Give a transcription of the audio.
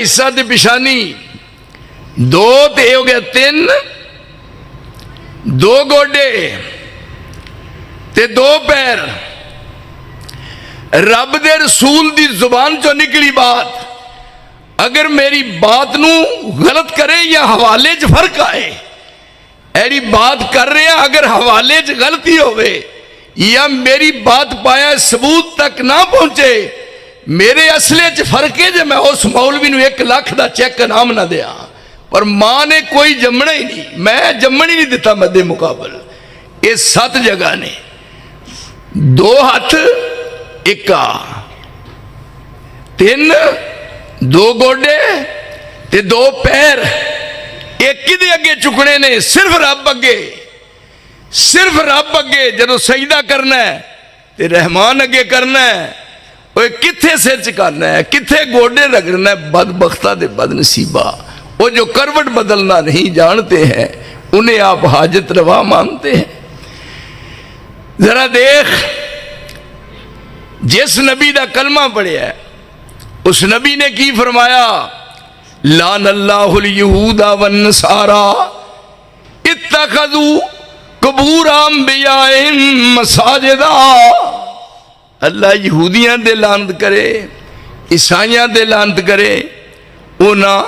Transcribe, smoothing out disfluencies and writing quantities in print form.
हिस्सा ते पिछानी दो ते हो गया तीन, दो गोडे ते दो पैर। रब दे रसूल दी जुबान चो निकली बात, अगर मेरी बात नू गलत करे या हवाले च फर्क आए, ऐडी बात कर रहे हैं अगर हवाले च गलती होवे या मेरी बात पाया सबूत तक ना पहुंचे, मेरे असले च फर्क है जो मैं उस मौलवी नू 1 लाख का चेक इनाम ना दिया। पर मां ने कोई जमना ही नहीं, मैं जमन ही नहीं दिता मदे मुकाबल। ये 7 जगह ने, 2 हाथ 1 3 2 गोडे ते 2 पैर। एक किदे अगे चुकने ने? सिर्फ रब अगे, सिर्फ रब अगे। जदों सजदा करना है ते रहमान अगे करना है। किथे सिर चुकाना है, किथे गोडे रगड़ना है? बदबख्ता दे बदनसीबा, वो जो करवट बदलना नहीं जानते हैं उन्हें आप हाजत रवा मानते हैं। जरा देख, जिस नबी का कलमा पढ़िया है उस नबी ने की फरमाया, लान अल्लाहुल यहूदा वन नसारा इत्तखज़ू कबूर अंबियाइहिम मसाजिदा। अल्लाह यहूदियां दे लानत करे, ईसाइयां दे लानत करे, उन्हां